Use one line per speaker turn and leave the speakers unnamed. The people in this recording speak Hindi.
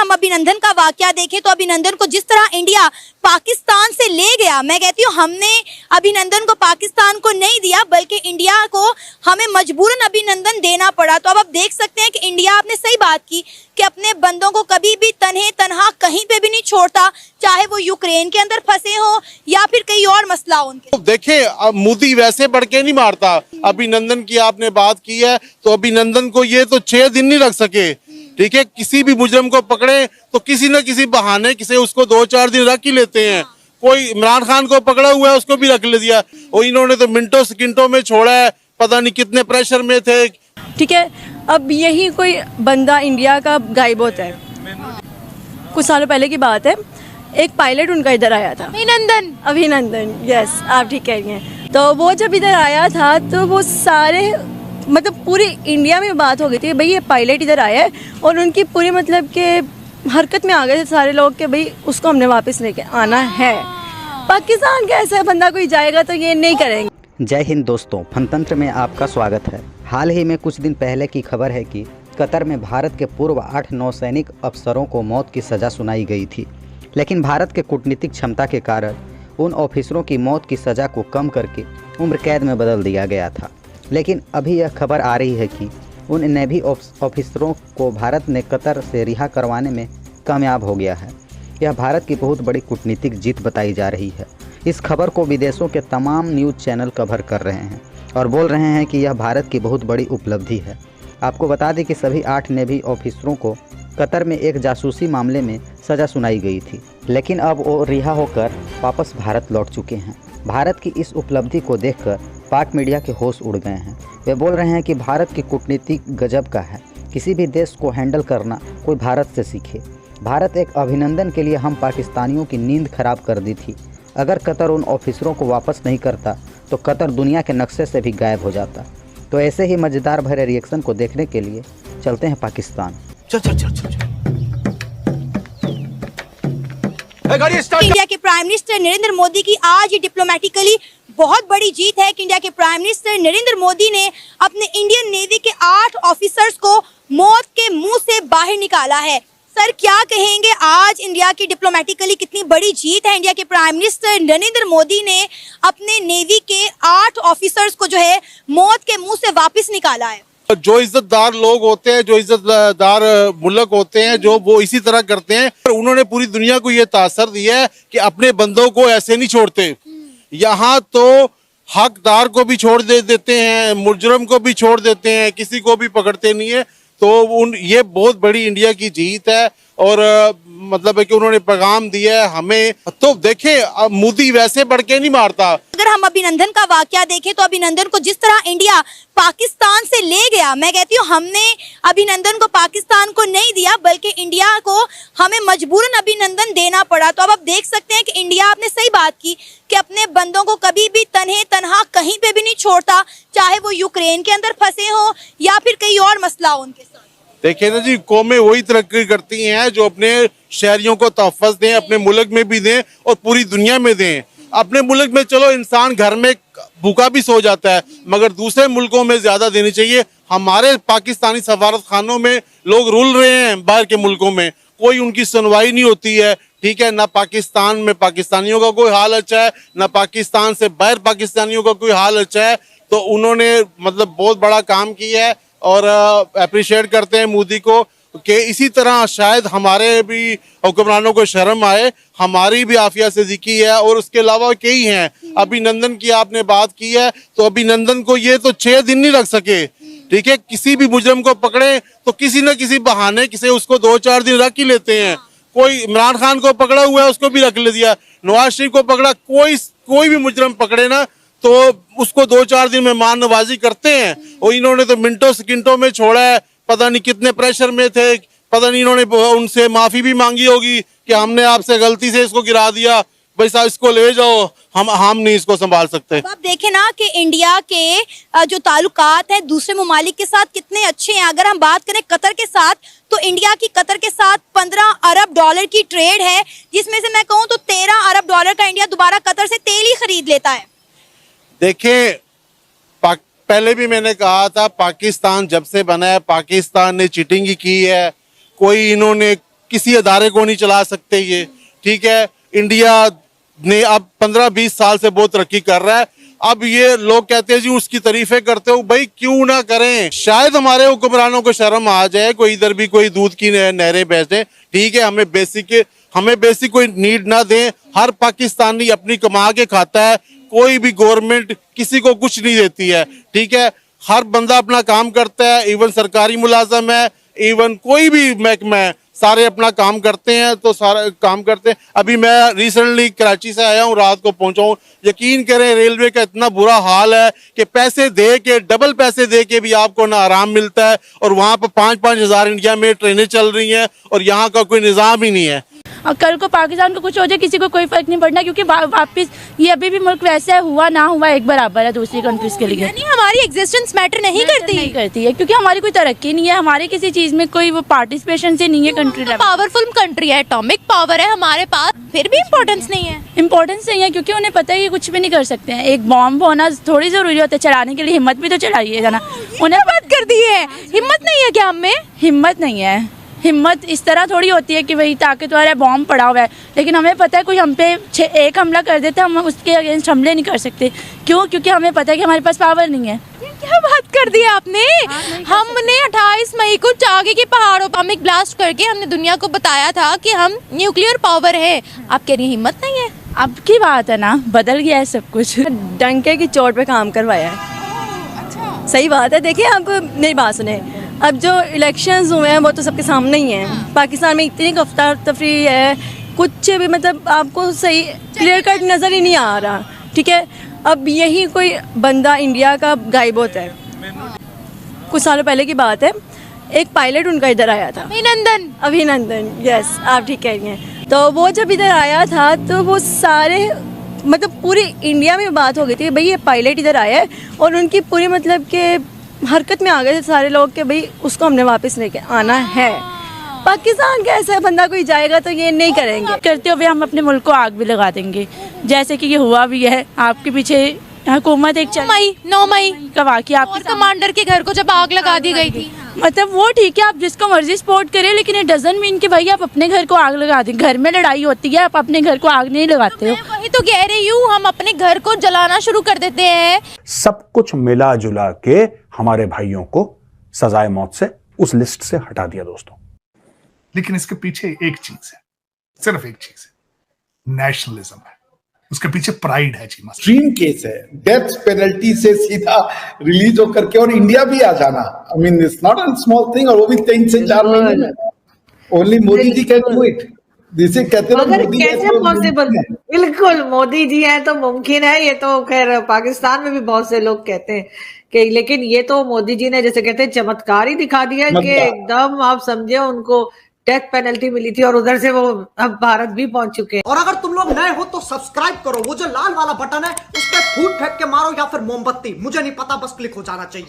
हम अभिनंदन का वाकया देखें तो अभिनंदन को जिस तरह इंडिया पाकिस्तान से ले गया, मैं कहती हूँ हमने अभिनंदन को पाकिस्तान को नहीं दिया बल्कि इंडिया को हमें मजबूरन अभिनंदन देना पड़ा। तो अब आप देख सकते हैं कि इंडिया, आपने सही बात की कि अपने बंदों को कभी भी तन्हे तनहा कहीं पे भी नहीं छोड़ता, चाहे वो यूक्रेन के अंदर फंसे हो या फिर कहीं और मसला हो उनके।
देखिए, अब मोदी वैसे बढ़ के नहीं मारता। अभिनंदन की आपने बात की है तो अभिनंदन को ये तो 6 दिन नहीं रख सके, ठीक है। किसी भी मुजरम को पकड़े तो किसी न किसी बहाने किसी उसको 2-4 दिन रख ही लेते हैं। कोई इमरान खान को पकड़ा हुआ है उसको भी रख ले दिया, और इन्होंने तो मिनटों सेकंडों में छोड़ा है, पता नहीं कितने प्रेशर में थे।
ठीक है, अब यही कोई बंदा इंडिया का गायब होता है। कुछ सालों पहले की बात है, एक पायलट उनका इधर आया था, अभिनंदन, यस आप ठीक कह रही हैं। तो वो जब इधर आया था तो वो सारे मतलब पूरी इंडिया में बात हो गई थी भाई ये पायलट इधर आया है, और उनकी पूरी मतलब के हरकत में आ गए थे सारे लोग कि भाई उसको हमने वापस लेके आना है। पाकिस्तान का ऐसा बंदा कोई जाएगा तो ये नहीं करेंगे।
जय हिंद दोस्तों, फनतंत्र में आपका स्वागत है। हाल ही में कुछ दिन पहले की खबर है कि कतर में भारत के पूर्व 8 नौसैनिक अफसरों को मौत की सज़ा सुनाई गई थी, लेकिन भारत के कूटनीतिक क्षमता के कारण उन ऑफिसरों की मौत की सज़ा को कम करके उम्र कैद में बदल दिया गया था। लेकिन अभी यह खबर आ रही है कि उन नेवी ऑफिसरों को भारत ने कतर से रिहा करवाने में कामयाब हो गया है। यह भारत की बहुत बड़ी कूटनीतिक जीत बताई जा रही है। इस खबर को विदेशों के तमाम न्यूज़ चैनल कवर कर रहे हैं और बोल रहे हैं कि यह भारत की बहुत बड़ी उपलब्धि है। आपको बता दें कि सभी 8 नेवी ऑफिसरों को कतर में एक जासूसी मामले में सज़ा सुनाई गई थी, लेकिन अब वो रिहा होकर वापस भारत लौट चुके हैं। भारत की इस उपलब्धि को देखकर पाक मीडिया के होश उड़ गए हैं। वे बोल रहे हैं कि भारत की कूटनीति गजब का है, किसी भी देश को हैंडल करना कोई भारत से सीखे। भारत एक अभिनंदन के लिए हम पाकिस्तानियों की नींद खराब कर दी थी। अगर कतर उन ऑफिसरों को वापस नहीं करता तो कतर दुनिया के नक्शे से भी गायब हो जाता। तो ऐसे ही मज़ेदार भरे रिएक्शन को देखने के लिए चलते हैं पाकिस्तान।
इंडिया के प्राइम मिनिस्टर नरेंद्र मोदी की आज डिप्लोमेटिकली बहुत बड़ी जीत है कि इंडिया के प्राइम मिनिस्टर नरेंद्र मोदी ने अपने इंडियन नेवी के 8 ऑफिसर्स को मौत के मुंह से बाहर निकाला है। सर क्या कहेंगे, आज इंडिया की डिप्लोमेटिकली कितनी बड़ी जीत है? इंडिया के प्राइम मिनिस्टर नरेंद्र मोदी ने अपने नेवी के 8 ऑफिसर्स को जो है मौत के मुंह से वापस निकाला है।
जो इज्जतदार लोग होते हैं, जो इज्जतदार मुल्क होते हैं, जो वो इसी तरह करते हैं। उन्होंने पूरी दुनिया को ये तासर दिया है कि अपने बंदों को ऐसे नहीं छोड़ते। यहाँ तो हकदार को भी छोड़ देते हैं, मुजरम को भी छोड़ देते हैं, किसी को भी पकड़ते नहीं है। तो ये बहुत बड़ी इंडिया की जीत है, और मतलब है कि उन्होंने पैगाम दिया है हमें। तो देखिए, मोदी वैसे बढ़ के नहीं मारता।
अगर हम अभिनंदन का वाकया देखें तो अभिनंदन को जिस तरह इंडिया पाकिस्तान से ले गया, मैं कहती हूँ हमने अभिनंदन को पाकिस्तान को नहीं दिया बल्कि इंडिया को हमें मजबूरन अभिनंदन देना पड़ा। तो अब आप देख सकते हैं कि इंडिया, आपने सही बात की कि अपने बंदों को कभी भी तन्हे तनहा कहीं पे भी नहीं छोड़ता, चाहे वो यूक्रेन के अंदर फंसे हो या फिर कहीं और मसला हो उनके साथ।
देखिए ना जी, कौमें वही तरक्की करती हैं जो अपने शहरियों को तहफ़्फ़ुज़ दें, अपने मुल्क में भी दें और पूरी दुनिया में दें। अपने मुल्क में चलो इंसान घर में भूखा भी सो जाता है, मगर दूसरे मुल्कों में ज़्यादा देनी चाहिए। हमारे पाकिस्तानी सफारत खानों में लोग रुल रहे हैं, बाहर के मुल्कों में कोई उनकी सुनवाई नहीं होती है, ठीक है। ना पाकिस्तान में पाकिस्तानियों का कोई हाल अच्छा है, ना पाकिस्तान से बाहर पाकिस्तानियों का कोई हाल अच्छा है। तो उन्होंने मतलब बहुत बड़ा काम किया है और अप्रिशिएट करते हैं मोदी को कि इसी तरह शायद हमारे भी हुक्मरानों को शर्म आए। हमारी भी आफिया सिद्दीकी है और उसके अलावा कई हैं। अभिनंदन की आपने बात की है तो अभिनंदन को ये तो 6 दिन नहीं रख सके, ठीक है। किसी भी मुजरम को पकड़े तो किसी न किसी बहाने किसी उसको 2-4 दिन रख ही लेते हैं। कोई इमरान खान को पकड़ा हुआ है उसको भी रख ले दिया, नवाज शरीफ को पकड़ा, कोई भी मुजरम पकड़े ना तो उसको 2-4 दिन में मान नवाजी करते हैं। और इन्होंने तो मिनटों सेकंडों में छोड़ा है, पता नहीं कितने प्रेशर में थे, पता नहीं इन्होंने उनसे माफी भी मांगी होगी कि हमने आपसे गलती से इसको गिरा दिया, भाई साहब इसको ले जाओ, हम नहीं इसको संभाल सकते।
तो आप देखें ना कि इंडिया के जो ताल्लुकात हैं दूसरे ममालिक के साथ कितने अच्छे हैं। अगर हम बात करें कतर के साथ तो इंडिया की कतर के साथ 15 अरब डॉलर की ट्रेड है, जिसमें से मैं कहूँ तो 13 अरब डॉलर का इंडिया दोबारा कतर से तेल ही खरीद लेता है।
देखें, पहले भी मैंने कहा था पाकिस्तान जब से बना है पाकिस्तान ने चीटिंग ही की है। कोई इन्होंने किसी अदारे को नहीं चला सकते ये, ठीक है। इंडिया ने अब 15-20 साल से बहुत तरक्की कर रहा है। अब ये लोग कहते हैं जी उसकी तारीफें करते हो, भाई क्यों ना करें। शायद हमारे हुक्मरानों को शर्म आ जाए, कोई इधर भी कोई दूध की नहरें बेचे, ठीक है। हमें बेसिक कोई नीड ना दें। हर पाकिस्तानी अपनी कमा के खाता है, कोई भी गवर्नमेंट किसी को कुछ नहीं देती है, ठीक है। हर बंदा अपना काम करता है, इवन सरकारी मुलाजम है, इवन कोई भी महकमा है, सारे अपना काम करते हैं, तो सारा काम करते हैं। अभी मैं रिसेंटली कराची से आया हूँ, रात को पहुंचा हूँ। यकीन करें रेलवे का इतना बुरा हाल है कि पैसे दे के, डबल पैसे दे के भी आपको ना आराम मिलता है, और वहाँ पर 5-5 हज़ार इंडिया में ट्रेनें चल रही हैं और यहाँ का कोई निज़ाम ही नहीं है।
और कल को पाकिस्तान को कुछ हो जाए किसी को कोई फर्क नहीं पड़ना, क्योंकि वापस ये अभी भी मुल्क वैसा है, हुआ ना हुआ एक बराबर है दूसरी कंट्रीज के लिए।
यानी हमारी एग्जिस्टेंस मैटर नहीं करती
है, क्योंकि हमारी कोई तरक्की नहीं है, हमारी किसी चीज में कोई वो पार्टिसिपेशन से नहीं है कंट्री।
पावरफुल कंट्री है, एटॉमिक पावर है हमारे पास, फिर भी इम्पोर्टेंस नहीं है।
इम्पोर्टेंस नहीं है क्योंकि उन्हें पता है कि कुछ भी नहीं कर सकते हैं। एक बॉम्ब होना थोड़ी जरूरी होता है चलाने के लिए, हिम्मत भी तो चाहिए ना। उन्हें
बात कर दी है, हिम्मत नहीं है क्या हम में?
हिम्मत नहीं है। हिम्मत इस तरह थोड़ी होती है कि वही ताकतवर है, बॉम्ब पड़ा हुआ है, लेकिन हमें पता है कोई हम पे एक हमला कर देता है, हम उसके अगेंस्ट हमले नहीं कर सकते। क्यों? क्योंकि हमें पता है कि हमारे पास पावर नहीं है।
क्या बात कर दी आपने। हमने 28 मई को चागे के पहाड़ों पर एटॉमिक ब्लास्ट करके हमने दुनिया को बताया था कि हम न्यूक्लियर पावर है। आप कह रही हैं हिम्मत नहीं है?
अब की बात है ना, बदल गया है सब कुछ। डंके की चोट पे काम करवाया है।
अच्छा,
सही बात है। देखिए आप मेरी बात सुने, अब जो इलेक्शंस हुए हैं वो तो सबके सामने ही हैं। पाकिस्तान में इतनी अफरा तफरी है, कुछ भी मतलब आपको सही क्लियर कट नज़र ही नहीं आ रहा, ठीक है। अब यही कोई बंदा इंडिया का गायब होता है। कुछ सालों पहले की बात है, एक पायलट उनका इधर आया था, अभिनंदन, यस आप ठीक कह रही हैं। तो वो जब इधर आया था तो वो सारे मतलब पूरी इंडिया में बात हो गई थी भाई ये पायलट इधर आया है, और उनकी पूरी मतलब के हरकत में आ गए थे सारे लोग कि भाई उसको हमने वापस लेके आना है। पाकिस्तान का ऐसा बंदा कोई जाएगा तो ये नहीं करेंगे।
करते हुए हम अपने मुल्क को आग भी लगा देंगे, जैसे कि ये हुआ भी है। आपके पीछे हुकूमत एक
9 मई
का वाकया,
और कमांडर के घर को जब आग लगा दी गई थी।
मतलब वो ठीक है, आप जिसको मर्जी सपोर्ट करें, लेकिन इट डजंट मीन कि भाई आप अपने घर को आग लगा दें। घर में लड़ाई होती है, आप अपने घर को आग नहीं लगाते हो।
वही तो कह रही हूँ, हम अपने घर को जलाना शुरू कर देते हैं।
सब कुछ मिला जुला के हमारे भाइयों को सजाए मौत से उस लिस्ट से हटा दिया दोस्तों।
लेकिन इसके पीछे एक चीज है, सिर्फ एक चीज है, नेशनलिज्म है। उसके पीछे प्राइड है जी।
एक्सट्रीम केस है, डेथ पेनल्टी से सीधा रिलीज होकर के और इंडिया भी आ जाना। I mean it's not a small thing, और वो भी 3 से 4 महीने में। Only Modi ji can do it. जिसे कहते हैं
मगर कैसे पॉसिबल? बिल्कुल मोदी जी हैं तो मुमकिन है। ये तो खैर पाकिस्तान में भी बहुत से लोग कहते हैं कि, लेकिन ये तो मोदी जी ने जैसे कहते हैं चमत्कार ही दिखा दिया कि एकदम आप समझे उनको डेथ पेनल्टी मिली थी और उधर से वो अब भारत भी पहुंच चुके हैं।
और अगर तुम लोग नए हो तो सब्सक्राइब करो, वो जो लाल वाला बटन है उस पर फूट फेंक के मारो या फिर मोमबत्ती, मुझे नहीं पता, बस क्लिक हो जाना चाहिए।